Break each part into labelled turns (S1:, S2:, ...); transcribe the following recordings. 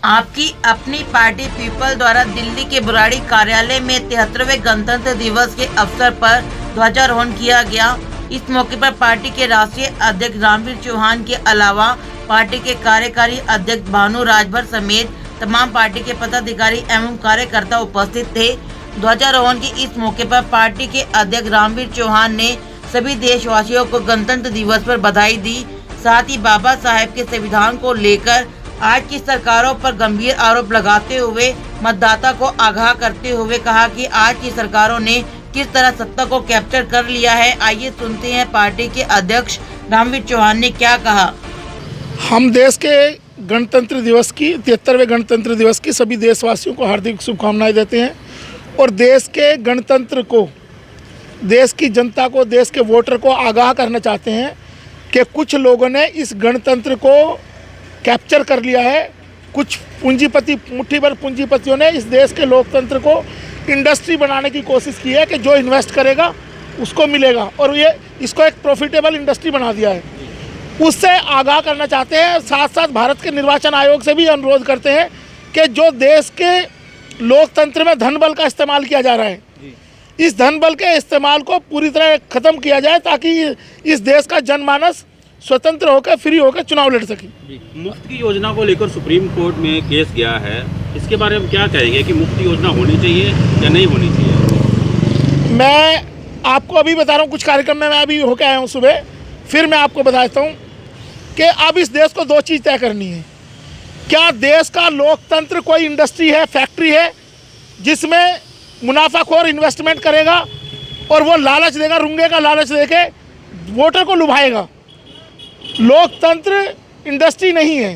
S1: आपकी अपनी party people द्वारा दिल्ली के बुराड़ी कार्यालय में 73वें गणतंत्र दिवस के अवसर पर ध्वजारोहण किया गया। इस मौके पर पार्टी के राष्ट्रीय अध्यक्ष रामवीर चौहान के अलावा पार्टी के कार्यकारी अध्यक्ष भानु राजभर समेत तमाम पार्टी के पदाधिकारी एवं कार्यकर्ता उपस्थित थे। ध्वजारोहण के इस मौके पर पार्टी के अध्यक्ष रामवीर चौहान ने सभी देशवासियों को गणतंत्र दिवस पर बधाई दी। साथ ही बाबा साहेब के संविधान को लेकर आज की सरकारों पर गंभीर आरोप लगाते हुए मतदाता को आगाह करते हुए कहा कि आज की सरकारों ने किस तरह सत्ता को कैप्चर कर लिया है। आइए सुनते हैं पार्टी के अध्यक्ष रामवीर चौहान ने क्या कहा।
S2: हम देश के गणतंत्र दिवस की 73वें गणतंत्र दिवस की सभी देशवासियों को हार्दिक शुभकामनाएं देते हैं और देश के गणतंत्र को, देश की जनता को, देश के वोटर को आगाह करना चाहते हैं कि कुछ लोगों ने इस गणतंत्र को कैप्चर कर लिया है। कुछ पूंजीपति, मुट्ठी भर पूंजीपतियों ने इस देश के लोकतंत्र को इंडस्ट्री बनाने की कोशिश की है कि जो इन्वेस्ट करेगा उसको मिलेगा, और ये इसको एक प्रॉफिटेबल इंडस्ट्री बना दिया है। उससे आगाह करना चाहते हैं। साथ साथ भारत के निर्वाचन आयोग से भी अनुरोध करते हैं कि जो देश के लोकतंत्र में धन बल का इस्तेमाल किया जा रहा है, इस धन बल के इस्तेमाल को पूरी तरह ख़त्म किया जाए ताकि इस देश का जनमानस स्वतंत्र होकर, फ्री होकर चुनाव लड़ सके।
S3: मुफ्त की योजना को लेकर सुप्रीम कोर्ट में केस गया है, इसके बारे में क्या कहेंगे कि मुफ्त योजना होनी चाहिए या नहीं होनी चाहिए?
S2: मैं आपको अभी बता रहा हूँ, कुछ कार्यक्रम में मैं अभी होकर आया हूँ सुबह, फिर मैं आपको बताता हूँ कि अब इस देश को दो चीज़ तय करनी है। क्या देश का लोकतंत्र कोई इंडस्ट्री है, फैक्ट्री है जिसमें मुनाफाखोर इन्वेस्टमेंट करेगा और वो लालच देगा, रुंगे का लालच देके वोटर को लुभाएगा? लोकतंत्र इंडस्ट्री नहीं है।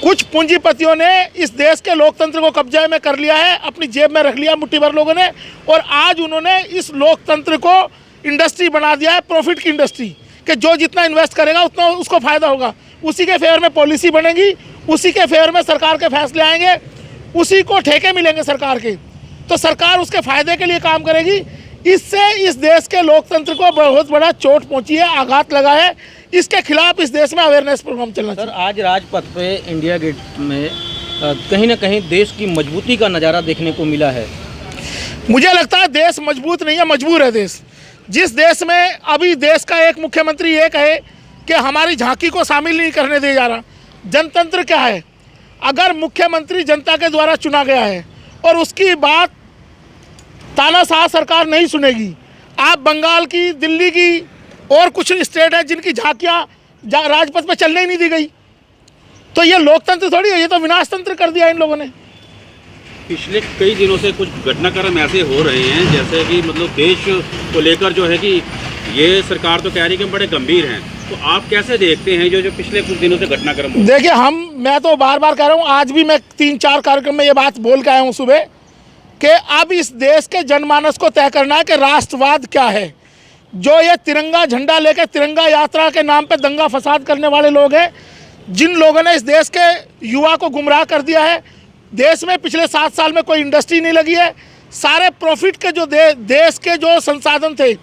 S2: कुछ पूंजीपतियों ने इस देश के लोकतंत्र को कब्जे में कर लिया है, अपनी जेब में रख लिया मुट्ठी भर लोगों ने, और आज उन्होंने इस लोकतंत्र को इंडस्ट्री बना दिया है, प्रॉफिट की इंडस्ट्री, कि जो जितना इन्वेस्ट करेगा उतना उसको फ़ायदा होगा। उसी के फेवर में पॉलिसी बनेगी, उसी के फेवर में सरकार के फैसले आएंगे, उसी को ठेके मिलेंगे सरकार के, तो सरकार उसके फ़ायदे के लिए काम करेगी। इससे इस देश के लोकतंत्र को बहुत बड़ा चोट पहुंची है, आघात लगा है। इसके खिलाफ इस देश में अवेयरनेस प्रोग्राम चलना चाहिए।
S4: सर, आज राजपथ पे इंडिया गेट में कहीं ना कहीं देश की मजबूती का नज़ारा देखने को मिला है।
S2: मुझे लगता है देश मजबूत नहीं है, मजबूर है देश। जिस देश में अभी देश का एक मुख्यमंत्री ये कहे कि हमारी झांकी को शामिल नहीं करने दिया जा रहा, जनतंत्र क्या है? अगर मुख्यमंत्री जनता के द्वारा चुना गया है और उसकी बात तानाशाह सरकार नहीं सुनेगी, आप बंगाल की, दिल्ली की और कुछ स्टेट है जिनकी झांकियाँ राजपथ पे चलने ही नहीं दी गई, तो ये लोकतंत्र थोड़ी है, ये तो विनाश तंत्र कर दिया इन लोगों ने।
S3: पिछले कई दिनों से कुछ घटनाक्रम ऐसे हो रहे हैं जैसे कि मतलब देश को लेकर जो है कि ये सरकार तो कह रही है कि बड़े गंभीर हैं, तो आप कैसे देखते हैं जो पिछले कुछ दिनों से घटनाक्रम?
S2: देखिए, मैं तो बार बार कह रहा हूँ, आज भी मैं 3-4 कार्यक्रम में ये बात बोल के आया हूँ सुबह, कि अब इस देश के जनमानस को तय करना है कि राष्ट्रवाद क्या है। जो ये तिरंगा झंडा लेकर तिरंगा यात्रा के नाम पे दंगा फसाद करने वाले लोग हैं, जिन लोगों ने इस देश के युवा को गुमराह कर दिया है। देश में पिछले 7 साल में कोई इंडस्ट्री नहीं लगी है, सारे प्रॉफिट के जो देश के जो संसाधन थे,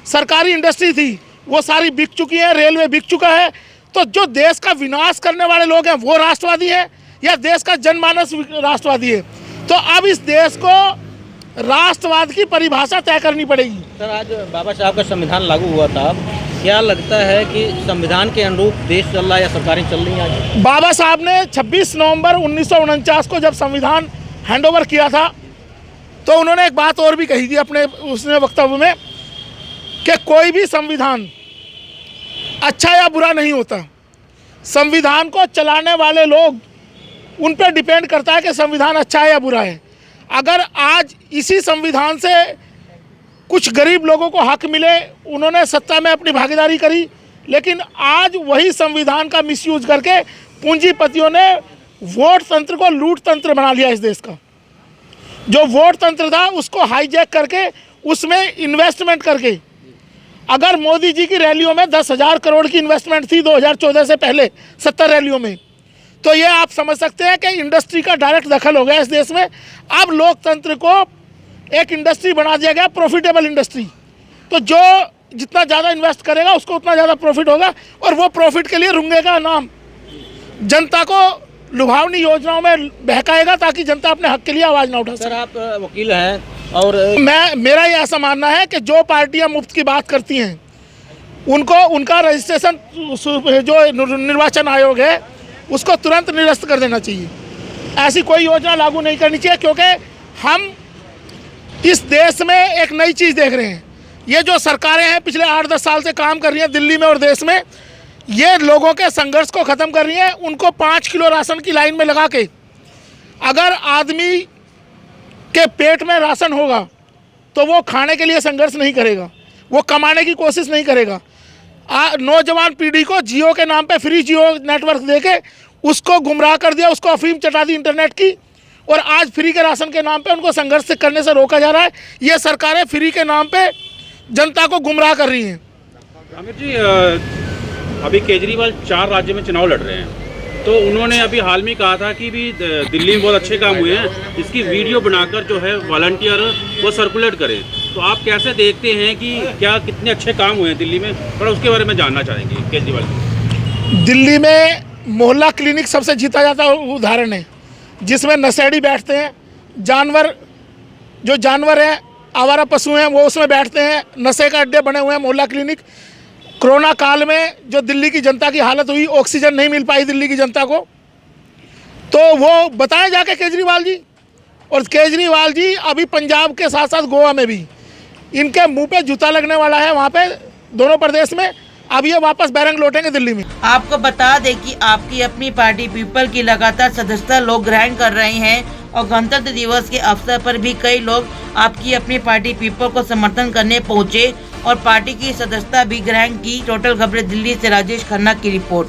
S2: सरकारी इंडस्ट्री थी, वो सारी बिक चुकी है, रेलवे बिक चुका है। तो जो देश का विनाश करने वाले लोग हैं वो राष्ट्रवादी है या देश का जनमानस राष्ट्रवादी है? तो अब इस देश को राष्ट्रवाद की परिभाषा तय करनी पड़ेगी।
S4: सर, आज बाबा साहब का संविधान लागू हुआ था, क्या लगता है कि संविधान के अनुरूप देश चल रहा है या सरकारें चल रही हैं आज?
S2: बाबा साहब ने 26 नवंबर 1949 को जब संविधान हैंडओवर किया था, तो उन्होंने एक बात और भी कही थी अपने उसने वक्तव्य में, कि कोई भी संविधान अच्छा या बुरा नहीं होता, संविधान को चलाने वाले लोग, उन पर डिपेंड करता है कि संविधान अच्छा है या बुरा है। अगर आज इसी संविधान से कुछ गरीब लोगों को हक मिले, उन्होंने सत्ता में अपनी भागीदारी करी, लेकिन आज वही संविधान का मिसयूज करके पूंजीपतियों ने वोट तंत्र को लूट तंत्र बना लिया। इस देश का जो वोट तंत्र था उसको हाईजैक करके उसमें इन्वेस्टमेंट करके, अगर मोदी जी की रैलियों में 10,000 करोड़ की इन्वेस्टमेंट थी 2014 से पहले 70 रैलियों में, तो ये आप समझ सकते हैं कि इंडस्ट्री का डायरेक्ट दखल हो गया इस देश में। अब लोकतंत्र को एक इंडस्ट्री बना दिया गया, प्रॉफिटेबल इंडस्ट्री। तो जो जितना ज़्यादा इन्वेस्ट करेगा उसको उतना ज़्यादा प्रॉफिट होगा, और वो प्रॉफिट के लिए रुंगे का नाम जनता को लुभावनी योजनाओं में बहकाएगा ताकि जनता अपने हक के लिए आवाज़ ना उठा
S4: सर
S2: सके।
S4: आप वकील हैं और
S2: मेरा ये ऐसा मानना है कि जो पार्टियां मुफ्त की बात करती हैं उनको उनका रजिस्ट्रेशन जो निर्वाचन आयोग है उसको तुरंत निरस्त कर देना चाहिए। ऐसी कोई योजना लागू नहीं करनी चाहिए, क्योंकि हम इस देश में एक नई चीज़ देख रहे हैं। ये जो सरकारें हैं पिछले 8-10 साल से काम कर रही हैं दिल्ली में और देश में, ये लोगों के संघर्ष को ख़त्म कर रही हैं। उनको 5 किलो राशन की लाइन में लगा के, अगर आदमी के पेट में राशन होगा तो वो खाने के लिए संघर्ष नहीं करेगा, वो कमाने की कोशिश नहीं करेगा। नौजवान पीढ़ी को जियो के नाम पे फ्री जियो नेटवर्क देके उसको गुमराह कर दिया, उसको अफीम चटा दी इंटरनेट की, और आज फ्री के राशन के नाम पे उनको संघर्ष करने से रोका जा रहा है। ये सरकारें फ्री के नाम पे जनता को गुमराह कर रही हैं।
S3: आमिर जी, अभी केजरीवाल 4 राज्यों में चुनाव लड़ रहे हैं, तो उन्होंने अभी हाल में कहा था कि भी दिल्ली में बहुत अच्छे काम हुए हैं, इसकी वीडियो बनाकर जो है वॉलंटियर वो सर्कुलेट करें। तो आप कैसे देखते हैं कि क्या कितने अच्छे काम हुए हैं दिल्ली में, और उसके बारे में जानना चाहेंगे केजरीवाल जी।
S2: दिल्ली में मोहल्ला क्लिनिक सबसे जीता जाता उदाहरण है, जिसमें नशेड़ी बैठते हैं, जानवर हैं, आवारा पशु हैं, वो उसमें बैठते हैं। नशे का अड्डे बने हुए हैं मोहल्ला क्लिनिक। कोरोना काल में जो दिल्ली की जनता की हालत हुई, ऑक्सीजन नहीं मिल पाई दिल्ली की जनता को, तो वो बताएं जाके केजरीवाल जी। और केजरीवाल जी अभी पंजाब के साथ साथ गोवा में भी इनके मुंह पे जूता लगने वाला है, वहाँ पे दोनों प्रदेश में। अब ये वापस बैरंग लौटेंगे दिल्ली में।
S1: आपको बता दें कि आपकी अपनी पार्टी पीपल की लगातार सदस्यता लोग ग्रहण कर रहे हैं, और गणतंत्र दिवस के अवसर पर भी कई लोग आपकी अपनी पार्टी पीपल को समर्थन करने पहुंचे और पार्टी की सदस्यता भी ग्रहण की। टोटल खबरें दिल्ली से राजेश खन्ना की रिपोर्ट।